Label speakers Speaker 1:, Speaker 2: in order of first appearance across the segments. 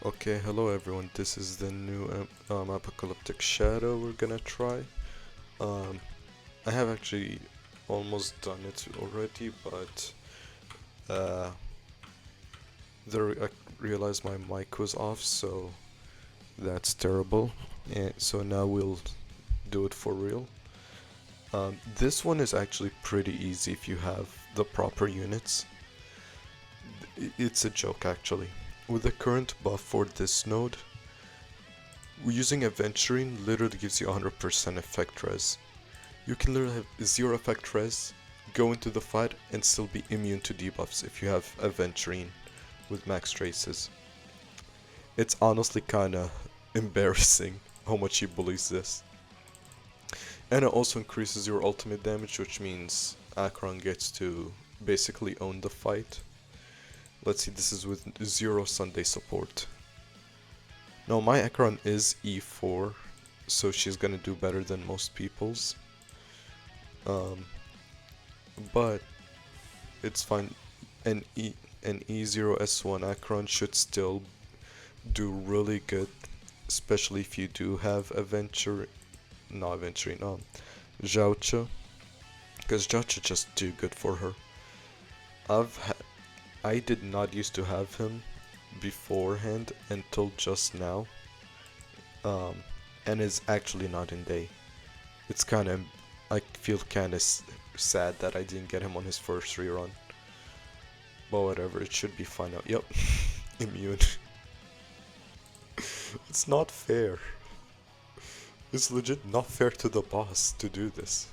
Speaker 1: Okay, hello everyone. This is the new Apocalyptic Shadow we're gonna try. Um, I have actually almost done it already, but uh, I realized my mic was off, so that's terrible. And so now we'll do it for real. This one is actually pretty easy if you have the proper units. It's a joke actually. With the current buff for this node, using Aventurine literally gives you 100% effect res. You can literally have 0 effect res, go into the fight, and still be immune to debuffs if you have Aventurine with max traces. It's honestly kinda embarrassing how much he bullies this. And it also increases your ultimate damage, which means Acheron gets to basically own the fight. Let's see, this is with 0 Sunday support. No, my Acheron is E4, so she's gonna do better than most people's. But it's fine. An E0S1 Acheron should still do really good, especially if you do have Zhoucha, because Zhoucha just do good for her. I did not used to have him beforehand until just now, and is actually not in day. It's kind of, I feel kind of sad that I didn't get him on his first rerun. But whatever, it should be fine now. Yep, immune. It's not fair. It's legit not fair to the boss to do this.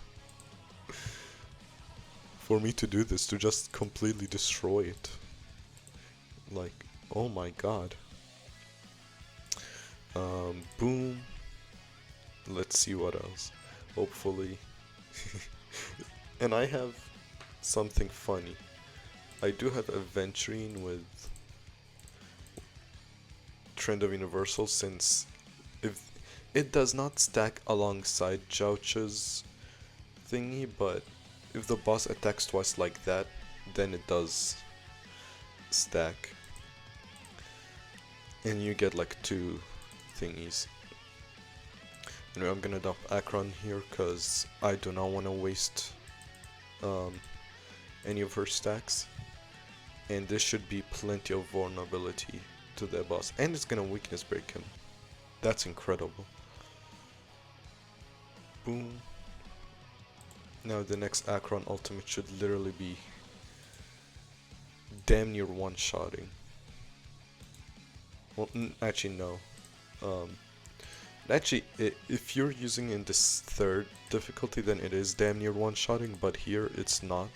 Speaker 1: For me to do this, to just completely destroy it. Like, oh my god. Boom. Let's see what else. Hopefully. And I have something funny. I do have Aventurine with Trend of Universal, since if it does not stack alongside Joucha's thingy, but if the boss attacks twice like that, then it does stack. And you get like 2 thingies. Anyway, I'm gonna dump Acheron here because I do not want to waste any of her stacks. And this should be plenty of vulnerability to the boss. And it's gonna weakness break him. That's incredible. Boom. Now the next Acheron ultimate should literally be damn near one-shotting. Well, actually no. Actually, if you're using in this 3rd difficulty, then it is damn near one-shotting, but here it's not.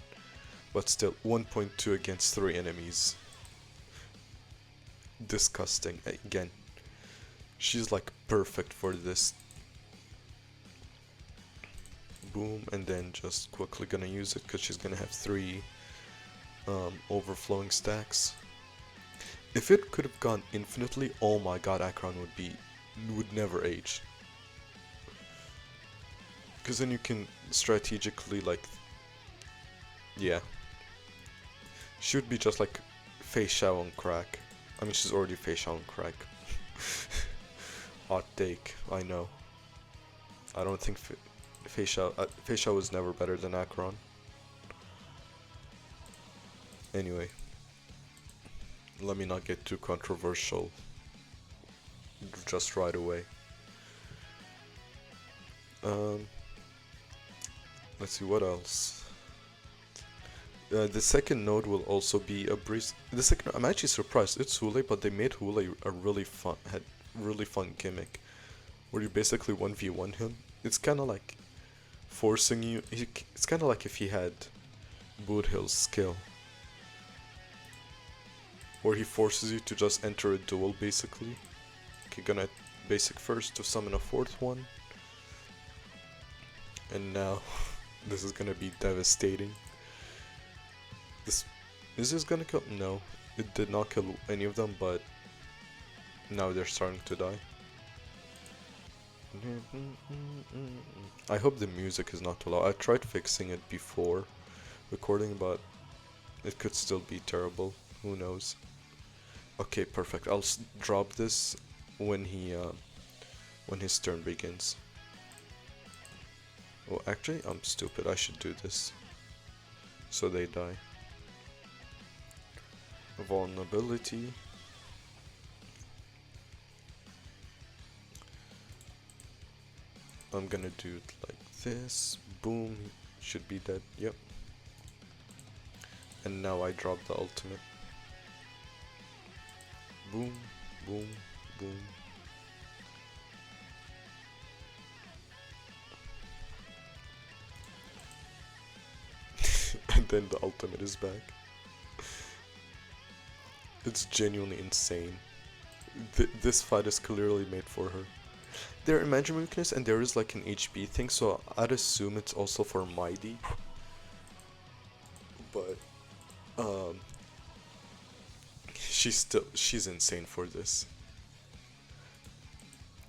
Speaker 1: But still, 1.2 against 3 enemies. Disgusting. Again, she's like perfect for this. Boom, and then just quickly gonna use it because she's gonna have 3 overflowing stacks. If it could have gone infinitely, oh my god, Acheron would never age. Because then you can strategically, like, yeah. She would be just like Fei Xiao on crack. I mean, she's already Fei Xiao on crack. Hot take, I know. I don't think Fei Xiao was never better than Acheron. Anyway, let me not get too controversial just right away. Let's see what else. The second node will also be a breeze. I'm actually surprised. It's Hule, but they made Hule a really fun gimmick, where you basically 1v1 him. It's kind of like forcing you. It's kind of like if he had Boodhill's skill, where he forces you to just enter a duel basically. Okay, gonna basic first to summon a 4th one, and now this is gonna be devastating. Is this gonna kill? No, it did not kill any of them, but now they're starting to die. I hope the music is not too loud. I tried fixing it before recording, but it could still be terrible. Who knows? Okay, perfect. I'll drop this when when his turn begins. Oh, actually, I'm stupid. I should do this. So they die. Vulnerability. I'm gonna do it like this. Boom. Should be dead. Yep. And now I drop the ultimate. Boom. Boom. Boom. And then the ultimate is back. It's genuinely insane. This fight is clearly made for her. There are magic weakness and there is like an HP thing, so I'd assume it's also for Mighty. But she's insane for this.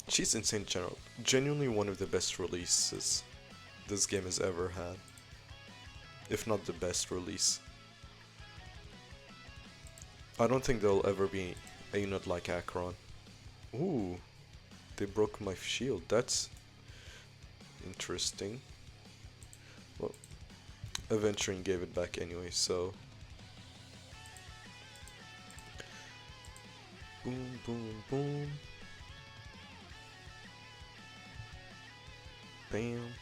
Speaker 1: She's insane in general. Genuinely one of the best releases this game has ever had. If not the best release. I don't think there'll ever be a unit like Acheron. Ooh, they broke my shield. That's interesting. Well, Aventuring gave it back anyway, so... Boom, boom, boom. Bam.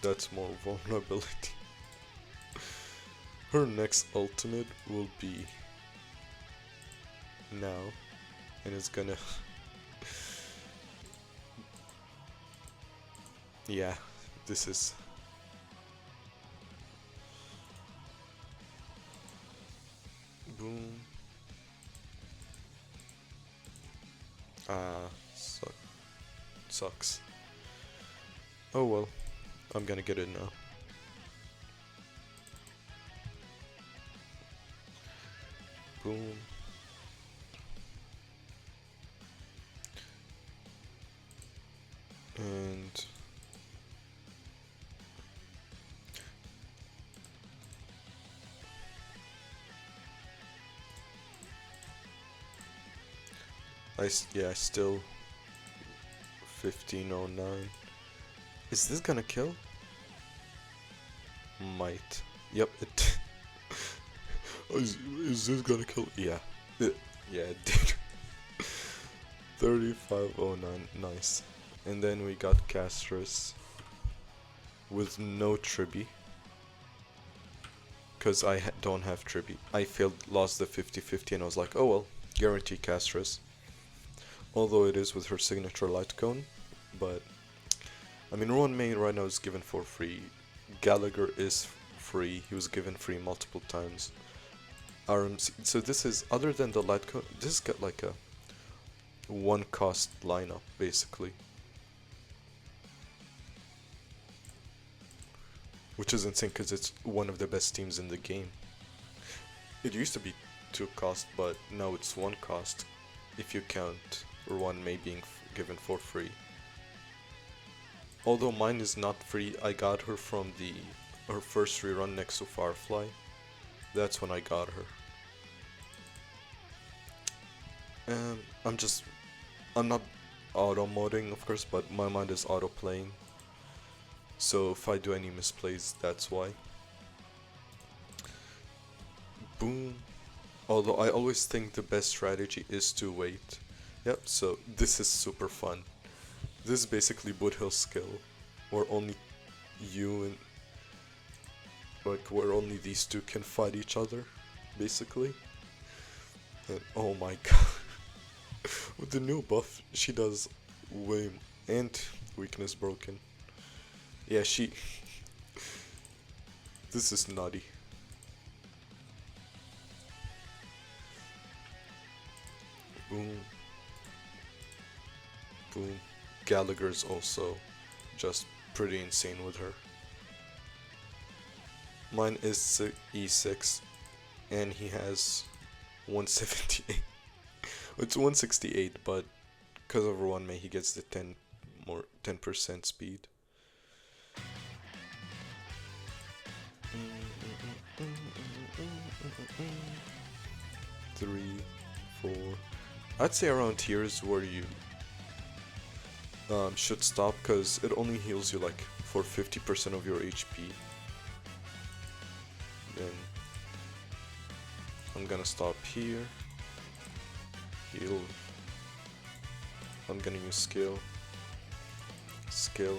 Speaker 1: That's more vulnerability. Her next ultimate will be now, and it's gonna yeah, this is boom. Sucks. Oh well, I'm gonna get it now. Boom. And I still 1509. Is this gonna kill? Might. Yep, it is this gonna kill? Yeah. Yeah, it did. 3509, nice. And then we got Castorice with no tribbie. Because I don't have tribbie. I lost the 50-50 and I was like, oh well, guarantee Castorice. Although it is with her signature light cone. But, I mean, Rowan May right now is given for free. Gallagher is free. He was given free multiple times. RMC. So this is, other than the light cone, this has got like a one cost lineup, basically. Which is insane because it's one of the best teams in the game. It used to be 2 cost, but now it's 1 cost if you count Rowan May being given for free. Although mine is not free, I got her from her first rerun next to Firefly. That's when I got her. I'm not auto-modding, of course, but my mind is auto-playing. So if I do any misplays, that's why. Boom. Although I always think the best strategy is to wait. Yep, so this is super fun. This is basically Boothill skill, where only you and where only these two can fight each other, basically. And oh my god. With the new buff, she does way and weakness broken. Yeah, this is nutty. Boom. Boom. Gallagher's also just pretty insane with her. Mine is E6 and he has 178. It's 168, but because of Rowan May he gets the 10% speed. 3, 4. I'd say around here is where you should stop, because it only heals you like for 50% of your HP. Then I'm gonna stop here. Heal. I'm gonna use skill. Skill.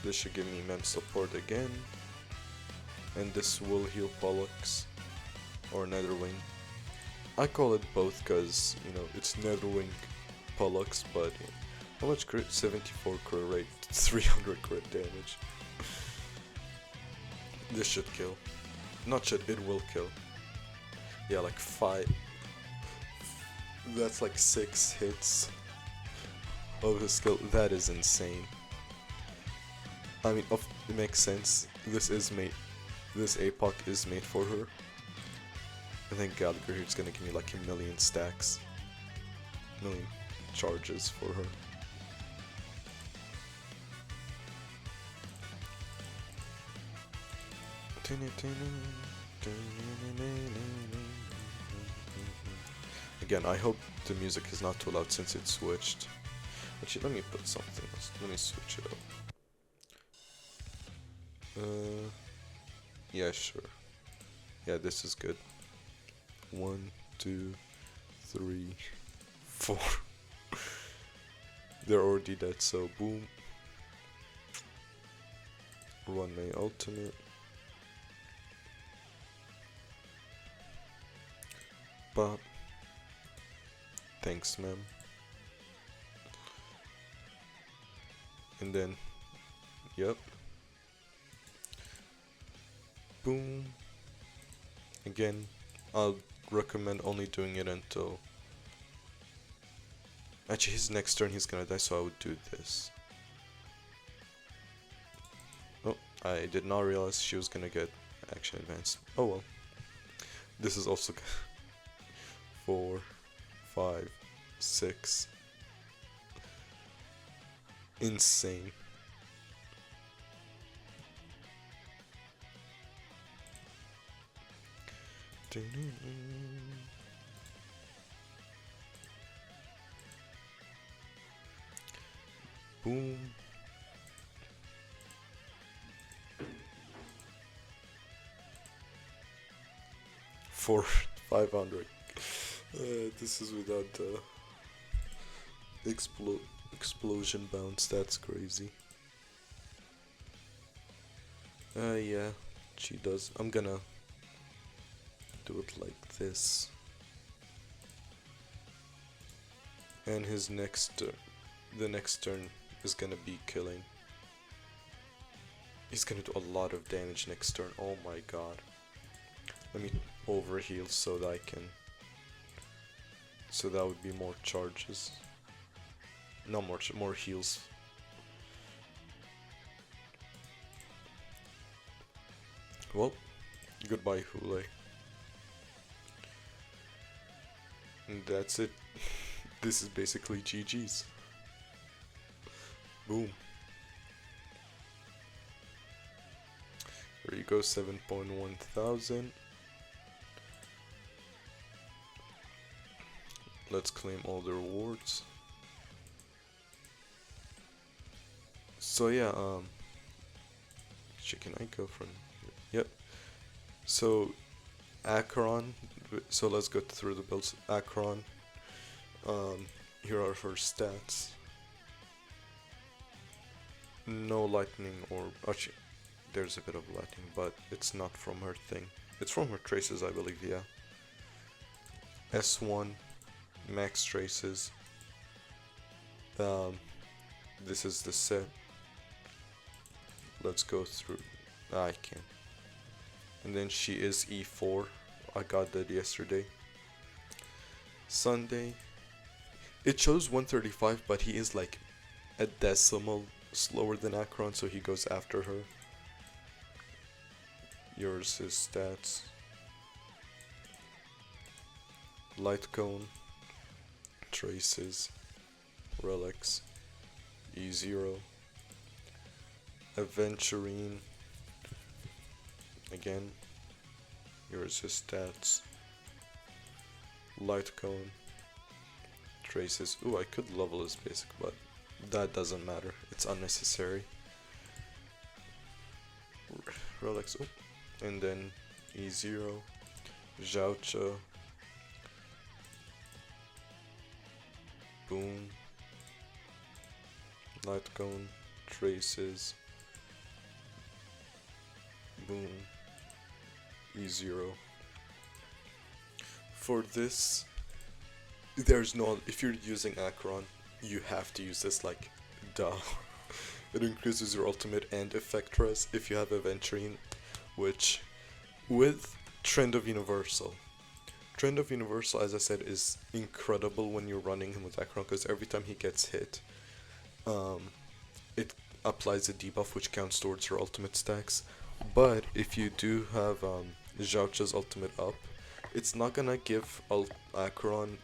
Speaker 1: This should give me mem support again. And this will heal Pollux or Netherwing. I call it both because, you know, it's Netherwing Pollux, but how much crit? 74 crit rate, 300 crit damage. This should kill. Not should, it will kill. Yeah, like 5. That's like 6 hits of his skill. That is insane. I mean, it makes sense. This APOC is made for her. I think Gallagher here is gonna give me like a million stacks. Million charges for her. Again, I hope the music is not too loud since it switched. Actually, let me put something else. Let me switch it up. Yeah, sure. Yeah, this is good. 1, 2, 3, 4. They're already dead, so boom. Run my ultimate. Bop. Thanks, ma'am. And then, yep. Boom. Again, I'll recommend only doing it until... Actually, his next turn he's gonna die, so I would do this. Oh, I did not realize she was gonna get action advanced. Oh well. This is also 4, 5, 6. Insane. Boom. For 500. This is without the explosion bounce. That's crazy. Yeah, she does. I'm gonna do it like this. And his next the next turn is gonna be killing. He's gonna do a lot of damage next turn. Oh my god. Let me overheal so that I can... So that would be more charges. No more heals. Well, goodbye Hule. And that's it. This is basically GG's. Boom. There you go, 7.1 thousand. Let's claim all the rewards. So yeah, actually, can I go from here? Yep. So Acheron, so let's go through the builds. Acheron, here are her stats. No lightning, or actually there's a bit of lightning, but it's not from her thing. It's from her traces, I believe, yeah. S1, max traces. This is the set. Let's go through. I can't. And then she is E4. I got that yesterday. Sunday. It shows 135, but he is like a decimal slower than Acheron, so he goes after her. Yours is stats. Light cone. Traces. Relics. E0. Aventurine. Again. Yours is stats. Light Cone, Traces. Ooh, I could level his basic, but that doesn't matter. It's unnecessary. Relics. Ooh. And then E0, Zhoucha, Boom, Light Cone, Traces, Boom, E0. For this, there's no, if you're using Acheron, you have to use this, like, duh. It increases your ultimate and effect res if you have Aventurine, which, with Trend of Universal. Trend of Universal, as I said, is incredible when you're running him with Acheron, because every time he gets hit, it applies a debuff which counts towards your ultimate stacks. But if you do have Zhoucha's ultimate up, it's not gonna give Acheron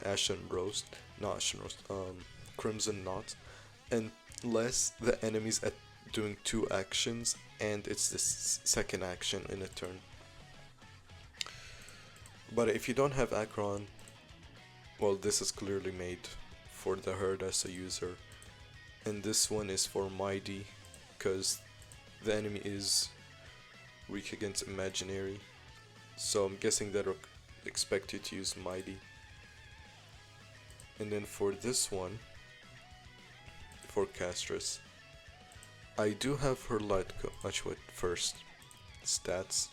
Speaker 1: Crimson Knot, unless the enemy's at doing 2 actions and it's the second action in a turn. But if you don't have Acheron, well, this is clearly made for the Herdasa user, and this one is for Mighty, because the enemy is weak against Imaginary, so I'm guessing that'll expect you to use Mighty. And then for this one, for Castorice, I do have her light cone. Actually, wait, first stats.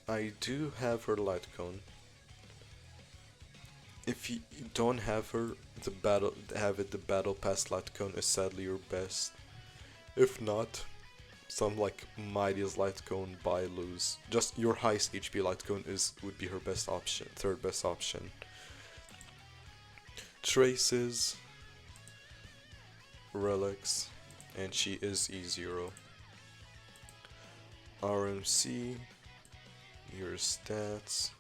Speaker 1: I do have her light cone. If you don't have her, the battle pass light cone is sadly your best. If not, some like Mighty's light cone, buy lose. Just your highest HP light cone would be her best option, third best option. Traces, Relics, and she is E0. RMC, your stats,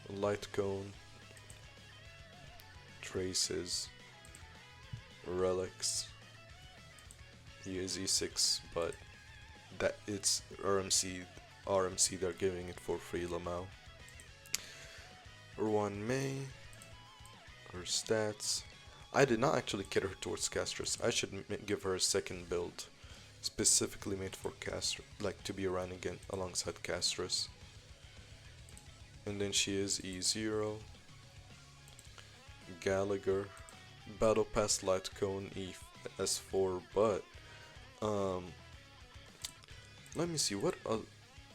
Speaker 1: light cone, Traces, Relics. He is E6, but that it's RMC they're giving it for free, Lamau. Ruan Mei, her stats. I did not actually get her towards Castorice. I should give her a second build, specifically made for Castorice, like to be running again alongside Castorice. And then she is E0, Gallagher, Battle Pass Light Cone E4, but let me see what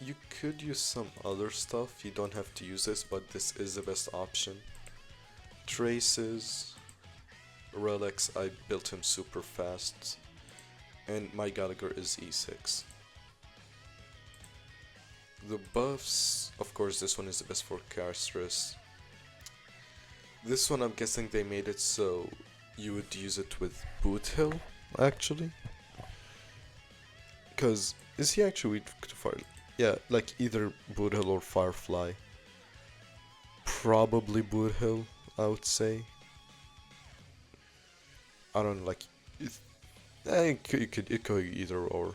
Speaker 1: you could use some other stuff. You don't have to use this, but this is the best option. Traces, Relics, I built him super fast, and my Gallagher is E6. The buffs, of course, this one is the best for Castorice. This one, I'm guessing they made it so you would use it with Boot Hill, actually. Because, is he actually weak to fire? Yeah, like either Boot Hill or Firefly. Probably Boot Hill, I would say. I don't know, like, it could either or.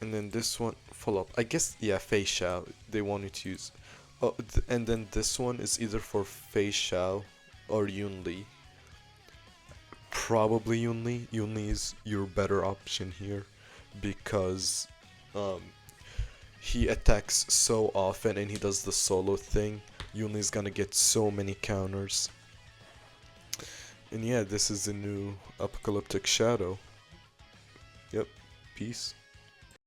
Speaker 1: And then this one, follow up. I guess, yeah, Fei Xiao, they wanted to use. Oh, and then this one is either for Fei Xiao or Yun Li. Probably Yun Li. Yun Li is your better option here, because he attacks so often and he does the solo thing. Yun Li's gonna get so many counters. And yeah, this is the new Apocalyptic Shadow. Yep, peace.